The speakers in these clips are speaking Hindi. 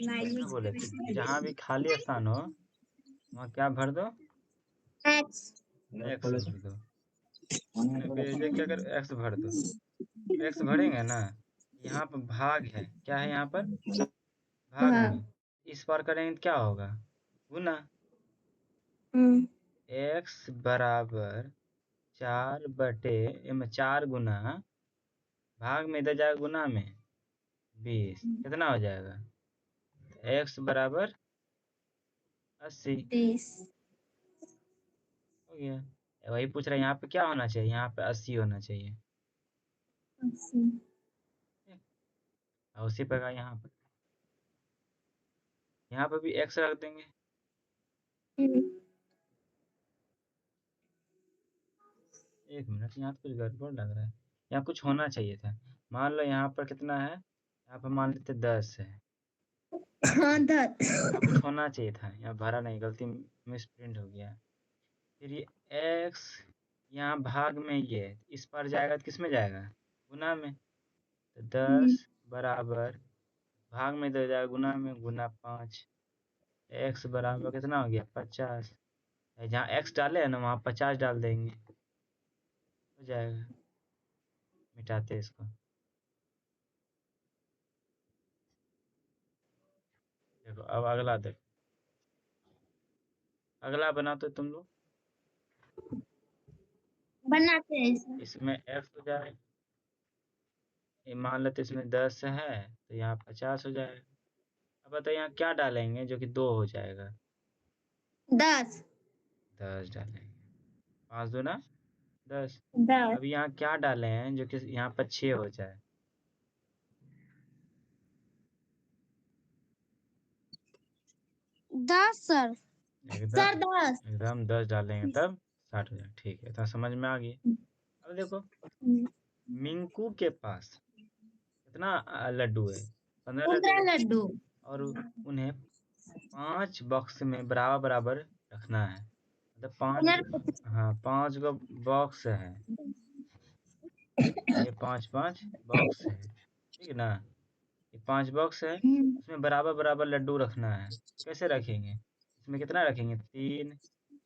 क्या बोले थे? जहाँ भी खाली स्थान हो वहाँ क्या भर दो? एक्स एक्स भर दो। बेजे क्या कर एक्स भर दो। एक्स भरेंगे ना, यहाँ पर भाग है, क्या है यहाँ पर? भाग में इस पार करेंगे तो क्या होगा? गुना। एक्स बराबर 4 गुना भाग में इधर जाएगा गुना में 20 कितना हो जाएगा? एक्स बराबर 80 हो गया। वही पूछ रहा है यहाँ पे क्या होना चाहिए? यहाँ पे 80 होना चाहिए। और उसी प्रकार यहाँ पर भी एक्स रख देंगे। एक मिनट, यहाँ तो कुछ गड़बड़ लग रहा है। यहाँ कुछ होना चाहिए था। मान लो यहाँ पर कितना है? यहाँ पर मान लेते 10 है। यहाँ कुछ होना चाहिए था, यहाँ भरा नहीं, गलती मिस प्रिंट हो गया। फिर ये एक्स यहाँ भाग में ये इस पर जाएगा तो किस में जाएगा? गुना में। तो 10 बराबर भाग में इधर जाएगा गुना में, गुना 5। एक्स बराबर कितना हो गया? 50। जहाँ एक्स डाले है ना वहाँ 50 डाल देंगे, हो जाएगा। मिटाते हैं इसको। देखो अब अगला देखो, अगला बनाते तुम लोग। बनाते हैं। इसमें एक्स हो जाएगा, ये मान लेते इसमें 10 है तो यहाँ 50 हो जाएगा। अब बताइए यहाँ क्या डालेंगे जो कि 2 हो जाएगा? 10 डालेंगे। 5 दूना 10। 10 अब यहाँ क्या डाले हैं जो कि यहाँ पर 6 हो जाए? 10 सर। एकदम सर 10 एकदम 10 डालेंगे तब 60 हो जाए। ठीक है, तो समझ में आ गई। अब देखो मिंकू के पास कितना लड्डू है? 15 लड्डू 15 है। लड्डू। और उन्हें 5 बॉक्स में बराबर बराबर रखना है। मतलब 5, हाँ 5 गो बॉक्स है। ये 5 बॉक्स है, ठीक है ना? ये 5 बॉक्स है, उसमें बराबर बराबर लड्डू रखना है। कैसे रखेंगे? इसमें कितना रखेंगे? 3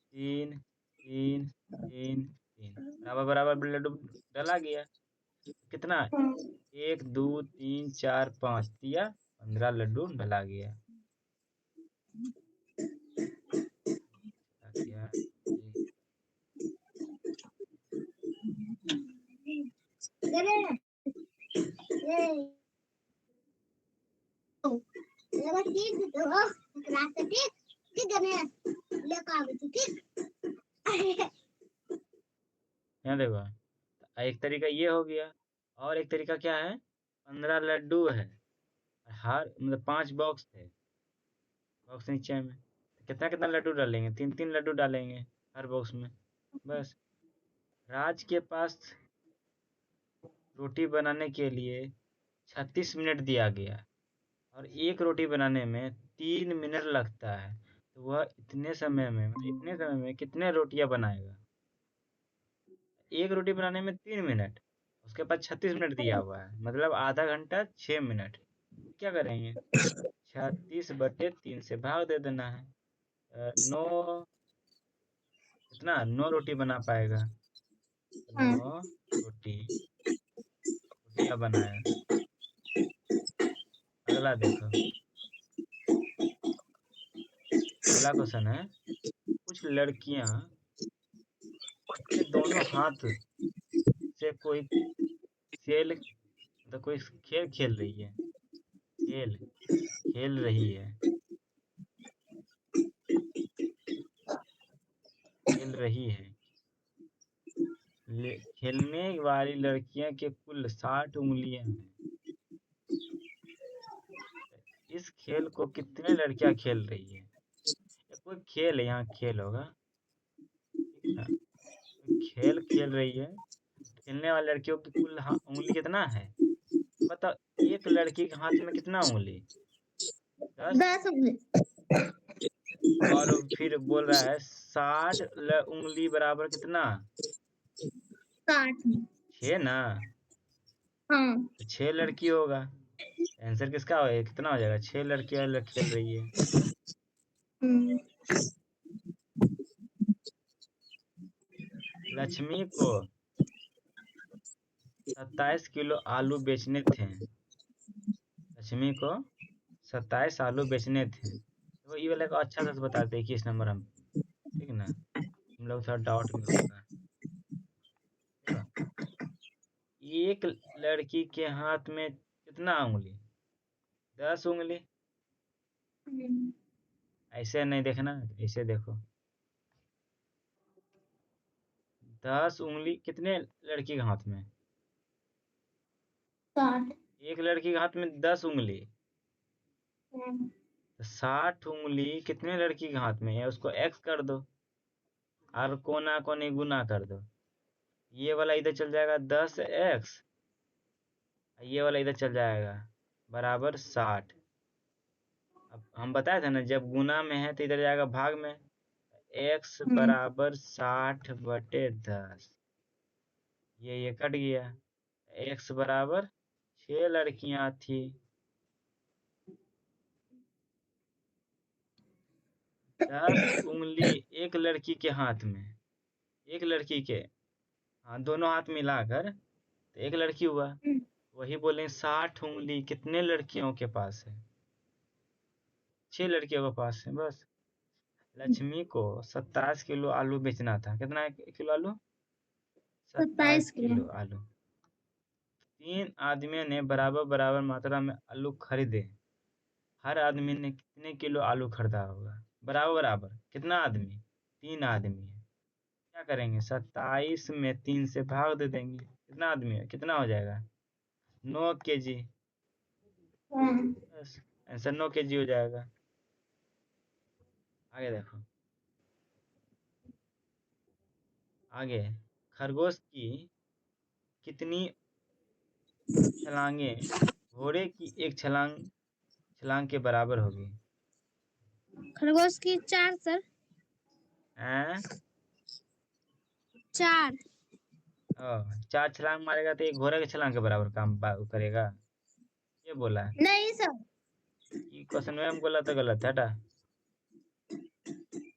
3 3 3 3 बराबर बराबर लड्डू डला गया। कितना? 1 2 3 4 5 दिया, 15 लड्डू डला गया। क्या यहाँ देखो, एक तरीका ये हो गया, और एक तरीका क्या है? 15 लड्डू है, हर मतलब 5 बॉक्स थे, बॉक्स नीचे में कितना कितना लड्डू डालेंगे? 3 3 लड्डू डालेंगे हर बॉक्स में। बस। राज के पास रोटी बनाने के लिए 36 मिनट दिया गया और एक रोटी बनाने में 3 मिनट लगता है, तो वह इतने समय में मतलब इतने समय में कितने रोटियां बनाएगा? एक रोटी बनाने में 3 मिनट, उसके बाद 36 मिनट दिया हुआ है, मतलब आधा घंटा 6 मिनट। क्या करेंगे? 36/3 से भाग दे देना है। 9 कितना? 9 रोटी बना पाएगा। 9 रोटियां बनाया। अगला देखो, अगला क्वेश्चन है, कुछ लड़कियां अपने दोनों हाथ से कोई खेल मतलब कोई खेल खेल रही है, खेल खेल रही है, खेल रही है। खेलने वाली लड़कियां के कुल 60 उंगलियां हैं। इस खेल को कितने लड़कियां खेल रही है? या कोई खेल है, यहाँ खेल होगा, ठीक है? कोई खेल खेल रही है, खेलने वाली लड़कियों की कुल उंगली कितना है? बताओ, एक लड़की के हाथ में कितना उंगली? 10। 10 और फिर बोल रहा है 60 उंगली बराबर कितना? 60। 6 ना? हाँ तो 6 लड़की होगा, आंसर किसका हो, कितना हो जाएगा, 6 लड़कियां खेल रही है। लक्ष्मी को 27 किलो आलू बेचने थे। लक्ष्मी को 27 आलू बेचने थे, तो ये वाला को अच्छा से बताते 21 नंबर हम, ठीक ना, हम लोग थोड़ा डाउट में होगा। देखो, एक लड़की के हाथ में कितना उंगली, 10 उंगली। ऐसे नहीं देखना, ऐसे देखो, 10 उंगली कितने लड़की के हाथ में, 60। एक लड़की के हाथ में 10 उंगली, तो 60 उंगली कितने लड़की के हाथ में है, उसको एक्स कर दो और कोना कोनी गुना कर दो। ये वाला इधर चल जाएगा 10x, ये वाला इधर चल जाएगा बराबर 60। अब हम बताए थे ना, जब गुना में है तो इधर जाएगा भाग में, x बराबर 60/10। ये कट गया, x बराबर 6 लड़कियां थी। 10 उंगली एक लड़की के हाथ में, एक लड़की के, हाँ दोनों हाथ मिलाकर तो एक लड़की हुआ। वही बोले 60 उंगली कितने लड़कियों के पास है, 6 लड़कियों के पास है बस। लक्ष्मी को 27 किलो आलू बेचना था, कितना किलो आलू, 27 किलो। किलो आलू। 3 आदमियों ने बराबर बराबर मात्रा में आलू खरीदे। हर आदमी ने कितने किलो आलू खरीदा होगा, बराबर बराबर, कितना आदमी, 3 आदमी है। क्या करेंगे, 27 में 3 से भाग दे देंगे, कितना आदमी है, कितना हो जाएगा, 9 केजी। बस आंसर 9 केजी हो जाएगा। आगे देखो, आगे, खरगोश की कितनी छलांगे घोड़े की एक छलांग के बराबर होगी। खरगोश की 4 सर। हैं? 4। 4 छलांग मारेगा तो एक घोड़े के छलांग के बराबर काम करेगा, ये बोला है। नहीं सर। ये क्वेश्चन में हम बोला तो गलत है, हटा।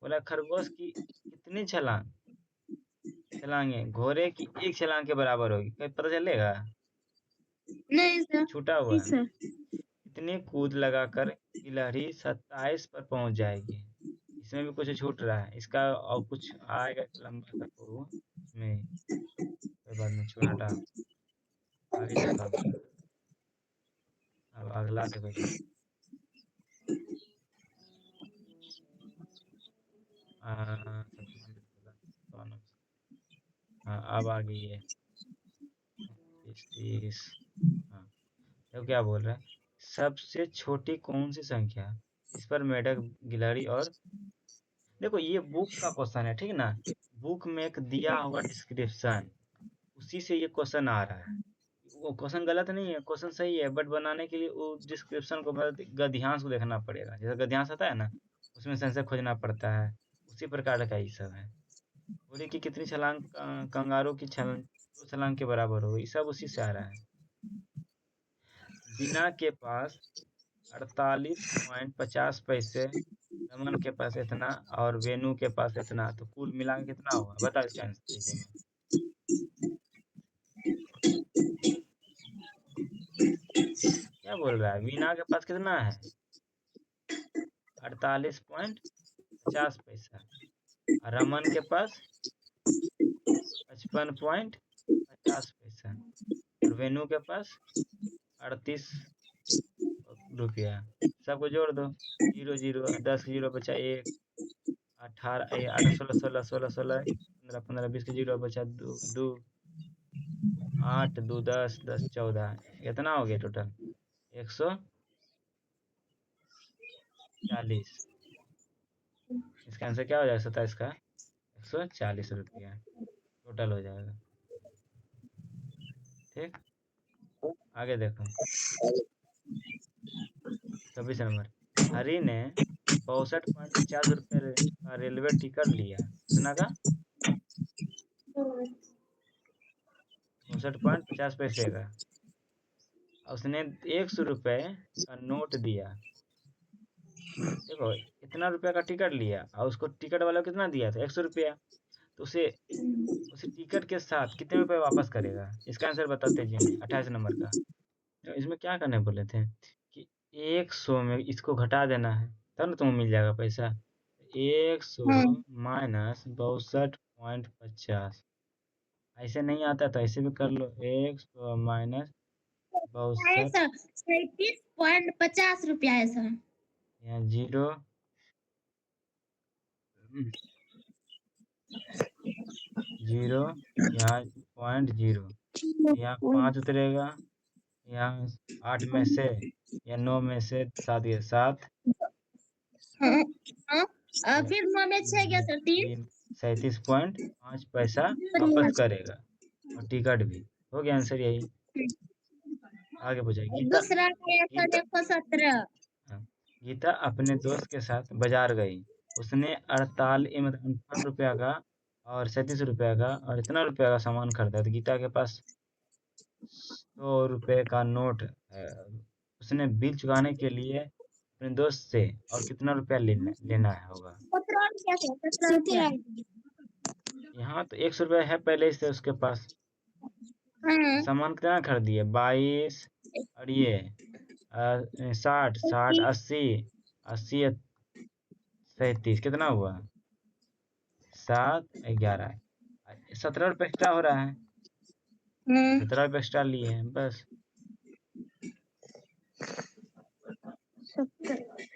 बोला खरगोश की कितनी छलांगे घोड़े की एक छलांग के बराबर होगी, कहीं पता चलेगा, नहीं सर। छूटा हुआ नहीं है। सर। कितनी कूद लगाकर गिलहरी 27 पर पहुंच जाएगी। इसमें भी कुछ छूट रहा है, इसका और कुछ आएगा लंबा तक वो में, कोई बात नहीं, छोड़ हटा। आगे देखो, अब अगला देखो इसमें। हाँ अब आ गई है 30। हाँ देखो क्या बोल रहा है, सबसे छोटी कौन सी संख्या जिस पर मेढक, गिलहरी और, देखो ये बुक का क्वेश्चन है, ठीक ना, बुक में एक दिया हुआ डिस्क्रिप्शन, उसी से ये क्वेश्चन आ रहा है। वो क्वेश्चन गलत नहीं है, क्वेश्चन सही है, बट बनाने के लिए वो डिस्क्रिप्शन को मतलब गद्यांश को देखना पड़ेगा, जैसे गद्यांश आता है ना, उसमें से आंसर खोजना पड़ता है, उसी प्रकार का ये सब है। बोले कि कितनी छलांग कंगारू की छलांग 2 छलांग के बराबर हो, ये सब उसी से आ रहा है। बीना के पास 48.50 पैसे, रमन के पास इतना और वेनु के पास इतना, तो कुल मिला के कितना हुआ, बता इसका आंसर दीजिए में। क्या बोल रहा है, वीना के पास कितना है, 48.50 पैसा, और रमन के पास 55.50 पैसा, और वेनु के पास 38 रुपया। सबको जोड़ दो, 0 0, 10 जीरो बचा 1, 18 8 16 16 16 16 15 15 20 के जीरो बचा 2 2, 8 2 10 10 14, कितना हो गया टोटल, 140। इसका आंसर क्या हो जाएगा, 27 का 140 रुपया टोटल हो जाएगा। ठीक, आगे देखो, 26 नंबर, हरी ने 62.50 रुपये का रेलवे टिकट लिया, कितना का, 62.50 पैसे का, उसने 100 रुपये का नोट दिया। देखो इतना रुपया का टिकट लिया और उसको टिकट वाला कितना दिया था, 100 रुपया। तो उसे टिकट के साथ कितने रुपए वापस करेगा? इसका आंसर बताते जी में 28 नंबर का। तो इसमें क्या करने बोले थे कि 100 में इसको घटा देना है, तब ना तुम्हें मिल जाएगा पैसा। 100 माइनस 62.50। ऐसे नहीं आता तो ऐसे भी कर लो, 100 माइनस है 62, सर 37.50 रुपया है सर। यहाँ 0, यहाँ 0.0, यहाँ 5 उतरेगा, यहाँ 8 में से या 9 में से 7 गया 7, फिर 9 में 6 गया सर 3 37.5 पैसा वापस करेगा और टिकट भी। हो गया आंसर यही। आगे पूछा गीता। दूसरा है सर गीता 117। हाँ, गीता अपने दोस्त के साथ बाजार गई। उसने 58 मतलब 58 रुपया का और 37 रुपया का और इतना रुपया का सामान खरीदा। तो गीता के पास 100 रुपये का नोट है। उसने बिल चुकाने के लिए अपने दोस्त से और कितना रुपया लेना है होगा? 17 रुपया सर 17 रुपया। यहाँ तो 100 रुपया है पहले से उसके पास। सामान कितना खरीदिए? 22 और ये 60 60 80 80 37 कितना हुआ? 7 11 17 रुपये एक्स्ट्रा हो रहा है। 17 रुपये एक्स्ट्रा लिए हैं बस।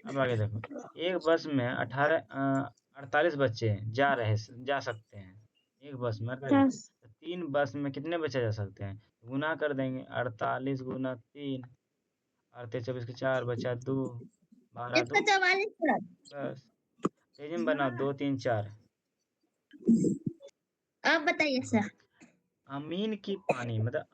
अब आगे देखो, एक बस में 48 बच्चे जा सकते हैं। एक बस में 48, तो 3 बस में कितने बच्चे जा सकते हैं? गुना कर देंगे, 48 गुना 3, 48 24 के 4 बचा 2, 12 2 144 बस। तेजी में बनाओ, 2 3 4। अब बताइए सर। अमीन की पानी मतलब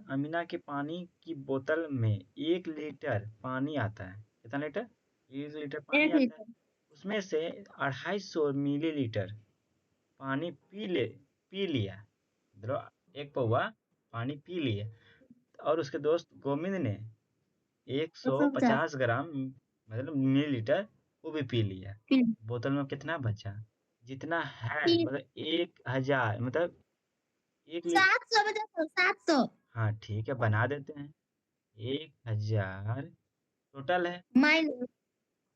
अमीना की पानी की बोतल में 1 लीटर पानी आता है। कितना लीटर? 1 लीटर पानी 1 आता है। लीटर उसमें से 250 मिलीलीटर पानी पी लिया, मतलब 1 पौवा पानी पी लिए। और उसके दोस्त गोविंद ने 150 ग्राम मतलब मिलीलीटर वो भी पी लिया। बोतल में कितना बचा? जितना है मतलब 1000 मतलब 1 लीटर। 700 बचा सर 700 हाँ ठीक है, बना देते हैं। 1000 टोटल है। माइनस।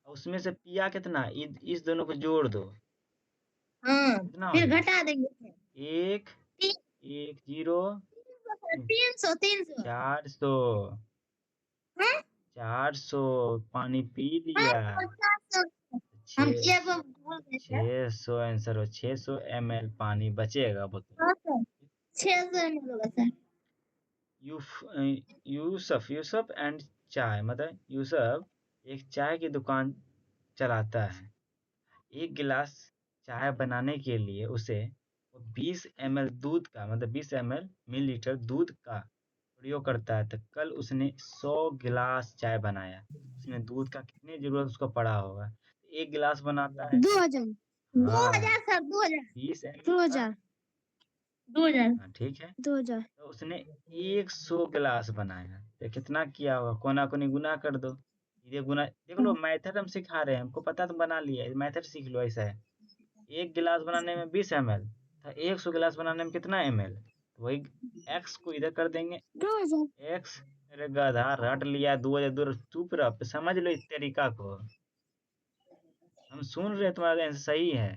उसमें से पिया कितना? इस दोनों को जोड़ दो, कितना हो फिर गया? घटा देंगे 1 1 0 300 300 400 400 पानी पी लिया। 50 हम एगो भूल गए सर। 600 आंसर हो, 600 ml पानी बचेगा बोतल। 600 ml होगा सर। यूसुफ एंड चाय मतलब यूसुफ एक चाय की दुकान चलाता है। 1 गिलास चाय बनाने के लिए उसे 20 ml दूध का मतलब 20 मिलीलीटर दूध का प्रयोग करता है। तो कल उसने 100 गिलास चाय बनाया। उसमें दूध का कितनी जरूरत उसको पड़ा होगा? 1 गिलास बनाता है। 2000 हाँ 2000 सर 2000 20 ml का। 2000 2000 हाँ ठीक है, 2000 तो उसने 100 गिलास बनाया। तो कितना किया होगा? कोना कोनी गुना कर दो। ये गुना देख लो, मेथड हम सिखा रहे हैं, हमको पता तो बना लिया, मेथड सीख लो। ऐसा है, 1 गिलास बनाने में 20 ml था, 100 गिलास बनाने में कितना ml? तो वही x को इधर कर देंगे, 2000 x। अरे गधा रट लिया, 2000 दूर चुप रह, समझ लो इस तरीका को। हम सुन रहे तुम्हारा आंसर सही है।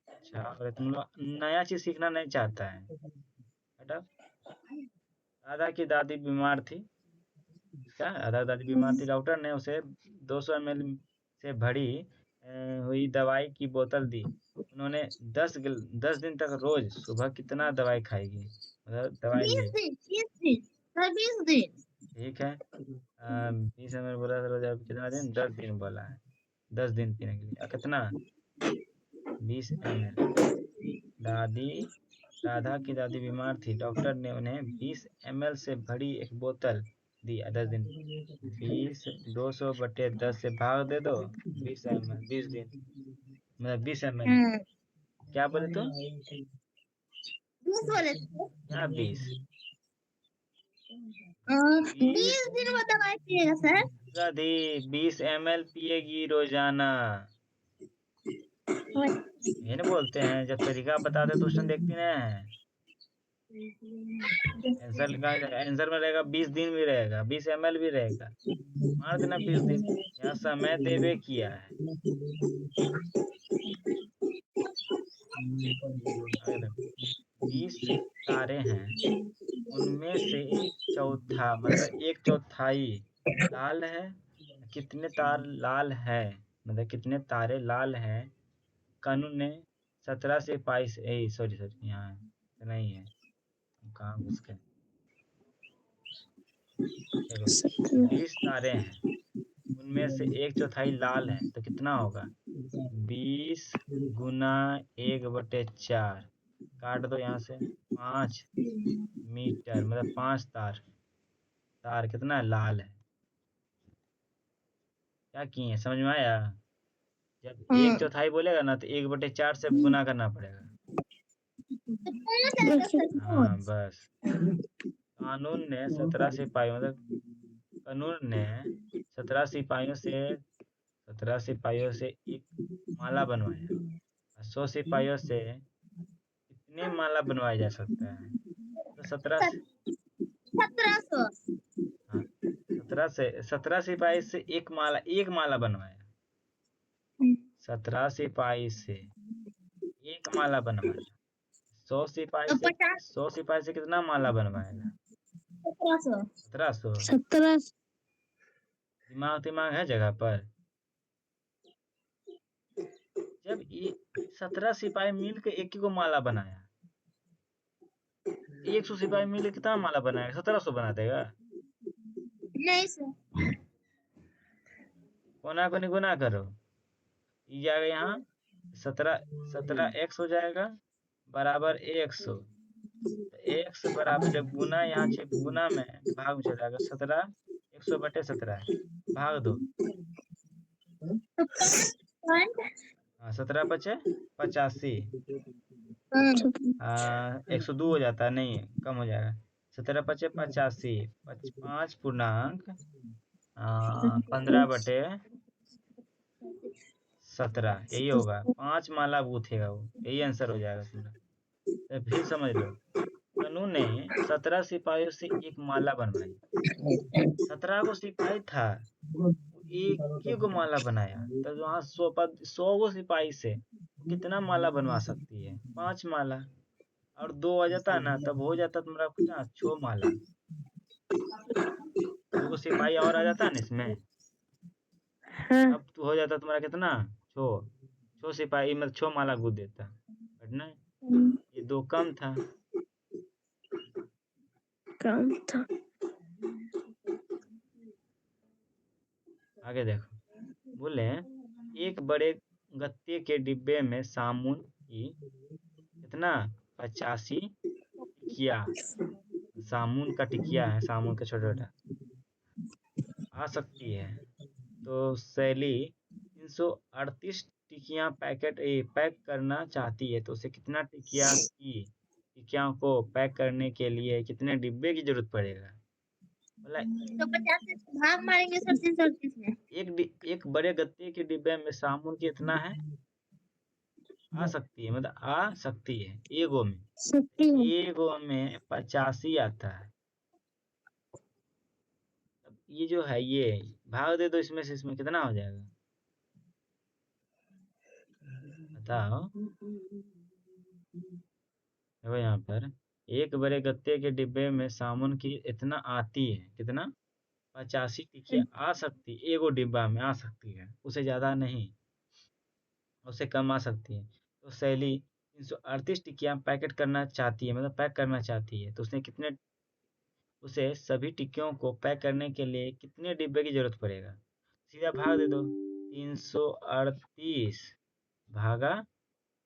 अच्छा, और तुम लोग नया चीज सीखना नहीं चाहता है बेटा। दादा की दादी बीमार थी। क्या? दादा दादी बीमार थी, डॉक्टर ने उसे 200 ml से भरी हुई दवाई की बोतल दी। उन्होंने 10 दिन तक रोज सुबह कितना दवाई खाएगी मतलब दवाई 20 ले? दिन 20 दिन सर 20 दिन ठीक है, 20 ml बोला था रोज, अब कितना दिन? 10 दिन बोला है। 10 दिन पीने के लिए कितना? 20 ml। दादी राधा की दादी बीमार थी, डॉक्टर ने उन्हें 20 ml से भरी एक बोतल दी। 10 दिन 20 200/10 से भाग दे दो। 20 ml 20 दिन मतलब 20 ml। क्या बोले तुम? क्या 20? 20 दिन में दवाई पिएगा सर? गधी 20 ml पिएगी रोजाना। ये नहीं बोलते हैं, जब तरीका बताते तो उसने देखती ना है। आंसर में रहेगा 20 दिन भी रहेगा, 20 ml भी रहेगा, मार देना 20 दिन। यहाँ समय देवे किया है। आगे देखो, 20 तारे हैं, उनमें से एक चौथा मतलब एक चौथाई लाल है। कितने तार लाल है, मतलब कितने तारे लाल हैं? कानून ने 17 सिपाही से सॉरी यहाँ इतना ही है, कहाँ घुस गए। देखो 20 तारे हैं, उनमें से एक चौथाई लाल है, तो कितना होगा? 20 गुना 1/4, काट दो यहाँ से। 5 मीटर मतलब 5 तार। तार कितना लाल है? क्या किए, समझ में आया? जब एक चौथाई बोलेगा ना तो 1/4 से गुना करना पड़ेगा। हाँ बस। कानून ने 17 सिपाहियों मतलब कानून ने 17 सिपाहियों से एक माला बनवाया। 100 सिपाहियों से कितने माला बनवाया जा सकता है? तो 1700। हाँ 17 सिपाही से एक माला बनवाया। 17 सिपाही से एक माला बनवाया। 100 सिपाही से 100 सिपाही से कितना माला बनवाएगा? 1700। 17। दिमाग है जगह पर। जब ये 17 सिपाही मिलकर एक को माला बनाया, 100 सिपाही मिलकर कितना माला बनाएगा? 1700 बना देगा? नहीं सर। कोना को गुना करो, ये जाएगा यहाँ 17 x हो जाएगा बराबर 100। तो x बराबर जब गुना यहाँ गुना में भाग में चला जाएगा। 17 100/17 भाग दो। हाँ 17 पचे 85, 102 हो जाता है, नहीं कम हो जाएगा। 17 पचे 85, 5 पूर्णांक 15/17 यही होगा। 5 माला गूथेगा वो, यही आंसर हो जाएगा पूरा। तो फिर समझ लो, कानून ने 17 सिपाहियों से एक माला बनवाई। 17 को सिपाही था, एक को माला बनाया, तो वहां 100 गो सिपाही से कितना माला बनवा सकती है? 5 माला। और 2 आ जाता ना, तब हो जाता तुम्हारा कितना? 6 माला। 2 को सिपाही और आ जाता ना इसमें, अब तो हो जाता तुम्हारा कितना? 6 सिपाही मतलब 6 माला गूंथ देता। बट नहीं, ये 2 कम था। आगे देखो, बोले एक बड़े गत्ते के डिब्बे में साबुन की कितना? 85 टिकिया। साबुन का टिकिया है, साबुन का छोटा छोटा आ सकती है। तो सैली 338 टिकिया पैक करना चाहती है, तो उसे कितना टिकिया को पैक करने के लिए कितने डिब्बे की जरूरत पड़ेगा? बोला 150 से भाग मारेंगे सर 338 में। एक बड़े गत्ते के डिब्बे में साबुन कितना है? आ सकती है मतलब आ सकती है एगो में, एगो में 85 आता है। अब ये जो है, ये भाग दे दो इसमें से, इसमें कितना हो जाएगा बताओ? देखो यहाँ पर एक बड़े गत्ते के डिब्बे में साबुन की इतना आती है, कितना? 85 टिकिया आ सकती, एगो डिब्बा में आ सकती है, उसे ज्यादा नहीं, उससे कम आ सकती है। तो सैली 338 टिकिया पैकेट करना चाहती है, मतलब पैक करना चाहती है, तो उसने कितने उसे सभी टिक्कियों को पैक करने के लिए कितने डिब्बे की जरूरत पड़ेगा? सीधा भाग दे दो। 338 भागा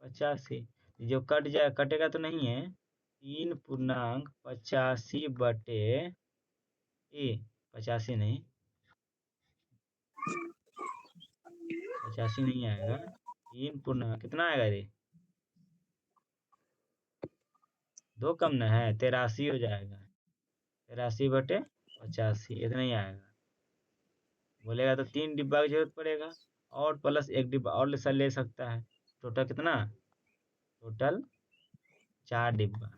85, जो कटेगा तो नहीं है। 3/85 नहीं, 85 नहीं आएगा। 3 पूर्णांक कितना आएगा रे? 2 कम न है, 83 हो जाएगा। 83/85 इतना ही आएगा। बोलेगा तो 3 डिब्बा की जरूरत पड़ेगा और प्लस 1 डिब्बा और ले सकता है। टोटल कितना? टोटल 4 डिब्बा।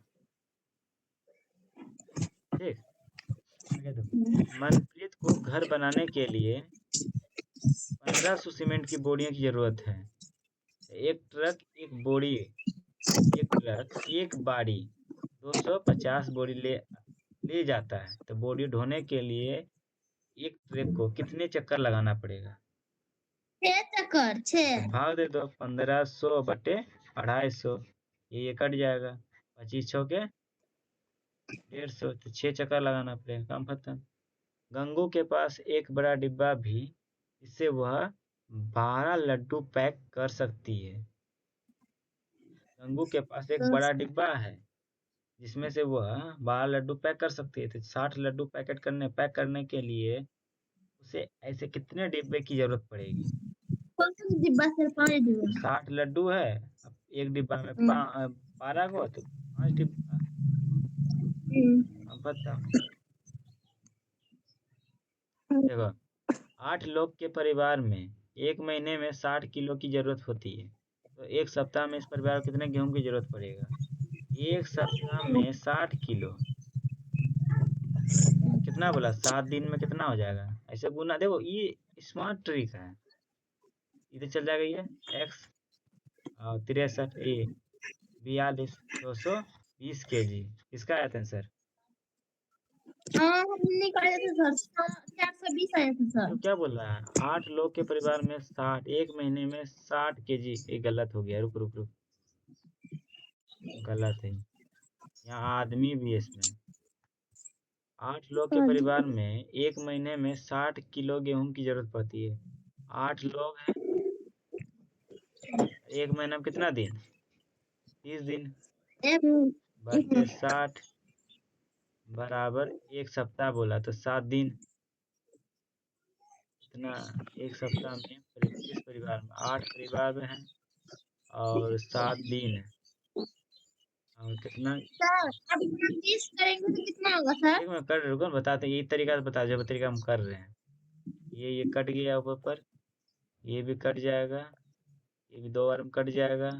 ठीक। आगे देखो, मनप्रीत को घर बनाने के लिए 1500 सीमेंट की बोरियों की जरूरत है। एक ट्रक एक बाड़ी 250 बोरी ले जाता है, तो बोरी ढोने के लिए एक ट्रक को कितने चक्कर लगाना पड़ेगा? 6 चक्कर। तो 6 भाग दे दो, 1500/250, ये कट जाएगा। 25 छके 150, तो 6 चक्कर लगाना पड़ेगा, काम खत्म। गंगू के पास एक बड़ा डिब्बा भी, इससे वह 12 लड्डू पैक कर सकती है। गंगू के पास एक बड़ा डिब्बा है जिसमें से वह 12 लड्डू पैक कर सकती है, तो 60 लड्डू पैक करने के लिए उसे ऐसे कितने डिब्बे की जरूरत पड़ेगी? कौन सा डिब्बा सर? 5 डिब्बा। 60 लड्डू है, अब एक डिब्बा में 12 को, तो 5 डिब्बा। अब बताओ। देखो, 8 लोग के परिवार में एक महीने में 60 किलो की जरूरत होती है, तो एक सप्ताह में इस परिवार को कितने गेहूं की जरूरत पड़ेगा? एक सप्ताह में 60 किलो, कितना बोला? 7 दिन में कितना हो जाएगा? ऐसे गुना। देखो, ये स्मार्ट ट्रिक है। इधर चल जाएगा ये x और 63 ये 42 220 kg। किसका आया था आंसर? हमने निकाले थे सर। 420 आया था तो सर। क्या बोल रहा है? 8 लोग के परिवार में 60, एक महीने में 60 kg। ये गलत हो गया, रुक रुक रुक, गलत है। यहाँ आदमी भी है इसमें। 8 लोग के परिवार में एक महीने में 60 किलो गेहूं की जरूरत पड़ती है। 8 लोग हैं, एक महीना में कितना दिन? 30 दिन बटे 60 बराबर एक सप्ताह बोला, तो 7 दिन। इतना एक सप्ताह में किस परिवार में? 8 परिवार में है और 7 दिन है, और कितना? सर अब इतना 20 करेंगे तो कितना होगा सर? एक मिनट, कर रुको, बताते यही तरीका से बता, जो तरीका हम कर रहे हैं। ये कट गया ऊपर, ये भी कट जाएगा, ये भी 2 बार में कट जाएगा,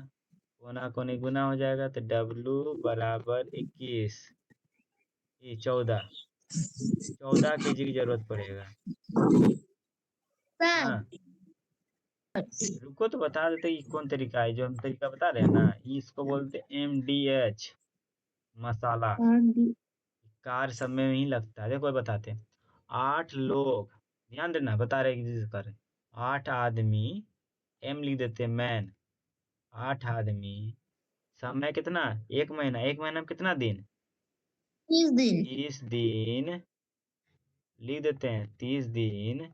कोना कोनी गुना हो जाएगा, तो W बराबर 21, ये 14 kg की जरूरत पड़ेगा। सर हाँ, रुको तो बता देते ये कौन तरीका है। जो हम तरीका बता रहे हैं ना, इसको बोलते हैं MDH मसाला। कार्य सब में ही लगता है। देखो बताते हैं। 8 लोग, ध्यान देना, बता रहे जिसे कर 8 आदमी, M लिख देते हैं मैन। 8 आदमी, समय कितना? एक महीना। एक महीना में कितना दिन? 30 दिन। 30 दिन लिख देते हैं, 30 दिन।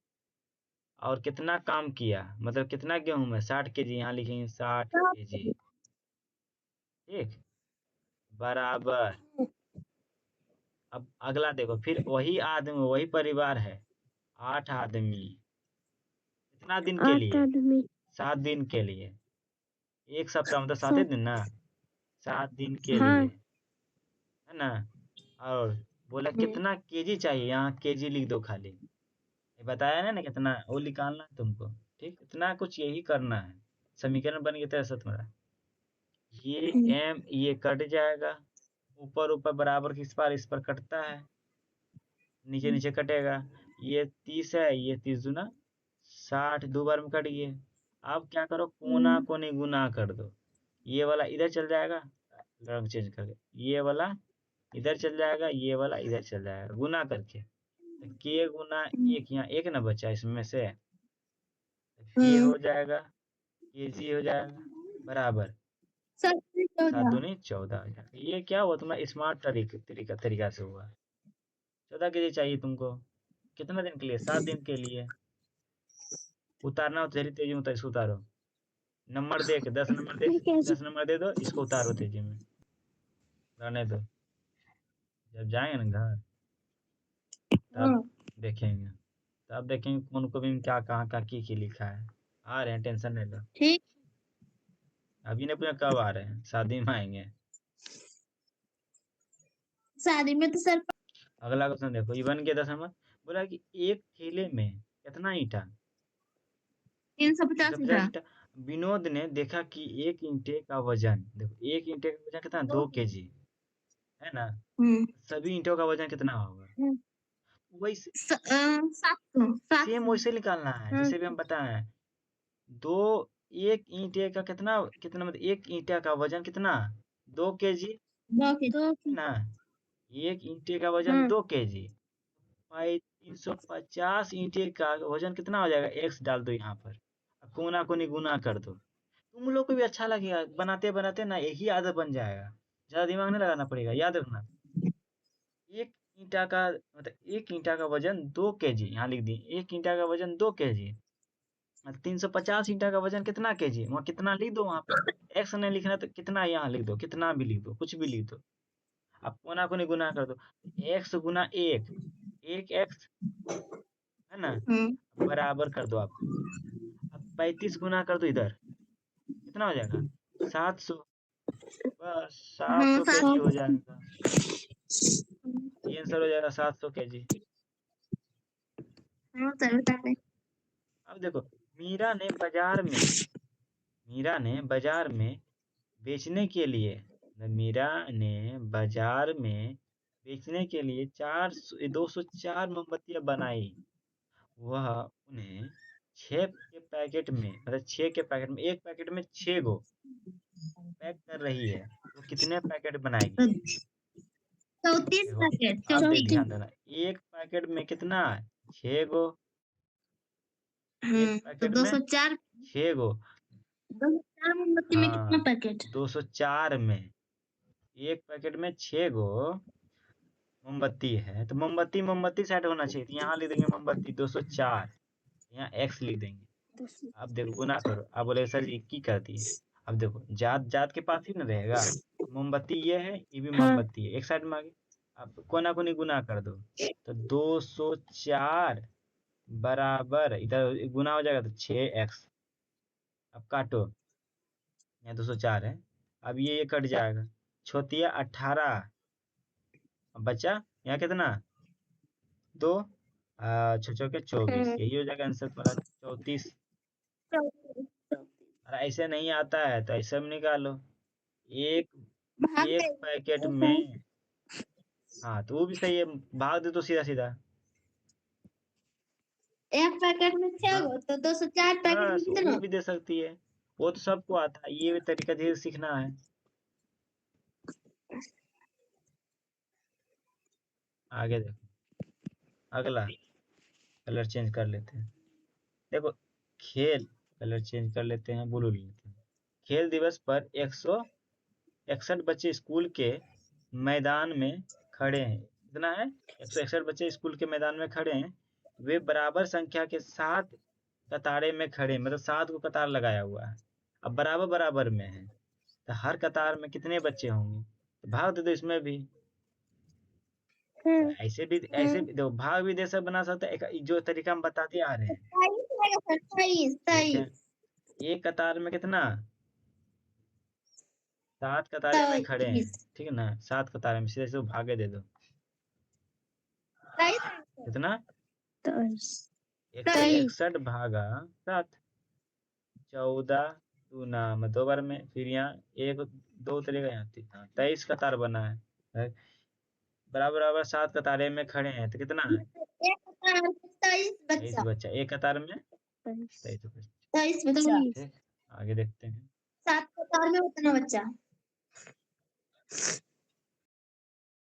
और कितना काम किया, मतलब कितना गेहूं में? 60 kg, यहाँ लिखेंगे 60 kg। ठीक, बराबर। अब अगला देखो, फिर वही आदमी, वही परिवार है, 8 आदमी, कितना दिन के लिए? 7 दिन के लिए। एक सप्ताह मतलब 7 दिन ना, 7 दिन के लिए, है ना? और बोला कितना केजी चाहिए, यहाँ केजी लिख दो खाली। ये बताया ना कितना, वो निकालना है तुमको। ठीक, इतना कुछ यही करना है। समीकरण बन गया था तुम्हारा। ये M ये कट जाएगा, ऊपर ऊपर बराबर किस पर, इस पर कटता है, नीचे नीचे कटेगा। ये 30 है, ये 30 दूना 60, 2 बार में कट गए। अब क्या करो, कोना कोनी गुना कर दो। ये वाला इधर चल जाएगा, रंग चेंज करके, ये वाला इधर चल जाएगा, ये वाला इधर चल जाएगा, गुना करके। तो k गुना 1, यहाँ 1 ना बचा इसमें से, तो k हो जाएगा, kg हो जाएगा, बराबर 7 दूनी 14 हो जाएगा। ये क्या हुआ तुम्हारा? स्मार्ट तरीका से हुआ। 14 kg चाहिए तुमको, कितना दिन के लिए? 7 दिन के लिए। उतारना हो तेरी तेजी में, तो इसको उतारो। नंबर दे के 10 नंबर दे, 10 नंबर दे दो, इसको उतारो तेजी में, रहने दो। जब जाएंगे ना घर, तब देखेंगे, तब देखेंगे कौन को भी क्या, कहाँ का की लिखा है। आ रहे हैं, टेंशन नहीं लो। ठीक। अभी नहीं पूछा कब आ रहे हैं, शादी में आएंगे। शादी में तो सर अगला क्वेश्चन देखो, ये बन गया 10 नंबर। बोला कि एक ठेले में कितना ईंटा? 350 350 ईंटा। विनोद ने देखा कि एक ईंटे का वजन, देखो एक ईंटे का वजन कितना, 2 केजी है ना। सभी ईंटों का वजन कितना होगा? वैसे 700 सेम वैसे निकालना है जैसे भी हम बताए। दो, एक ईंटे का कितना कितना, मतलब एक ईंटा का वजन कितना, 2 केजी है ना। एक ईंटे का वजन 2 केजी, 350 ईंटे का वजन कितना हो जाएगा, एक्स डाल दो यहाँ पर, कोना कोनी गुना कर दो। तुम लोग को भी अच्छा लगेगा, बनाते बनाते ना यही आदत बन जाएगा, ज्यादा दिमाग नहीं लगाना पड़ेगा, याद रखना। एक ईंटा का मतलब एक ईंटा का वजन 2 केजी, यहाँ लिख दिए, एक ईंटा का वजन 2 केजी, 350 ईंटा का वजन कितना केजी, वहाँ कितना लिख दो, वहां पे एक्स नहीं लिखना तो कितना यहाँ लिख दो, कितना भी लिख दो, कुछ भी लिख दो। अब कोना कोनी गुना कर दो, एक्स गुना एक, एक एक्स है ना, बराबर कर दो आप। अब 35 गुना कर दो इधर, कितना हो जाएगा, 700। बस 700 केजी हो जाएगा, ये आंसर हो जाएगा 700 केजी। अब देखो, मीरा ने बाजार में बेचने के लिए, मीरा ने बाजार में बेचने के लिए 204 मोमबत्तियां बनाई। वह उन्हें 6 के पैकेट में, मतलब 6 के पैकेट में, एक पैकेट में 6 गो पैक कर रही है, तो कितने पैकेट बनाएगी? 34 देखो, पैकेट आप भी ध्यान देना, एक पैकेट में कितना, 6 गो, एक तो पैकेट में 204 6 गो। 204 मोमबत्ती में कितना हाँ, पैकेट? 204 में, एक पैकेट में 6 गो मोमबत्ती है, तो मोमबत्ती मोमबत्ती सेट होना चाहिए, तो यहाँ लिख देंगे मोमबत्ती 204, यहाँ एक्स लिख देंगे। अब देखो गुना करो, आप बोले सर एक ही कर दिए। अब देखो जात जात के पास ही ना रहेगा, मोमबत्ती ये है, ये भी मोमबत्ती है, एक साइड में आ गई। अब कोना कोनी गुना कर दो, तो 204 बराबर, इधर गुना हो जाएगा तो 6x। अब काटो, यहाँ 204 है, अब ये कट जाएगा, छोतिया 18, अब बचा यहाँ कितना, 2 छो के 24, यही हो जाएगा आंसर तुम्हारा 34। और ऐसे नहीं आता है तो ऐसे में निकालो, एक एक पैकेट में, हाँ तो वो भी सही है, भाग दे तो सीधा सीधा, एक पैकेट में 6 हाँ गो तो 204 पैकेट में बस वो कितना? भी दे सकती है, वो तो सबको आता है, ये तरीका धीरे सीखना है। आगे देखो, अगला कलर चेंज कर लेते हैं। देखो खेल, कलर चेंज कर लेते हैं, ब्लू लेते हैं। खेल दिवस पर 161 बच्चे स्कूल के मैदान में खड़े हैं, कितना है, 161 बच्चे स्कूल के मैदान में खड़े हैं, वे बराबर संख्या के 7 कतारे में खड़े, मतलब 7 को कतार लगाया हुआ है, अब बराबर बराबर में है, तो हर कतार में कितने बच्चे होंगे, तो भाग दे दो इसमें भी। तो ऐसे भी देखो, भाग भी दे बना सकते हैं, जो तरीका हम बताते आ रहे हैं। 23 ठीक है, एक कतार में कितना, 7 कतारे में खड़े हैं, ठीक है ना, 7 कतारे में सीधे से भागे दे दो, कितना, 161 भागा 7, 14 दूना में 2 बार में, फिर यहाँ एक दो चलेगा, यहाँ 23 कतार बना है, बराबर बराबर 7 कतारे में खड़े हैं, तो कितना है, 23 बच्चा, एक कतार में 23 बच्चा। ठीक, आगे देखते हैं। 7 कतार में उतना बच्चा।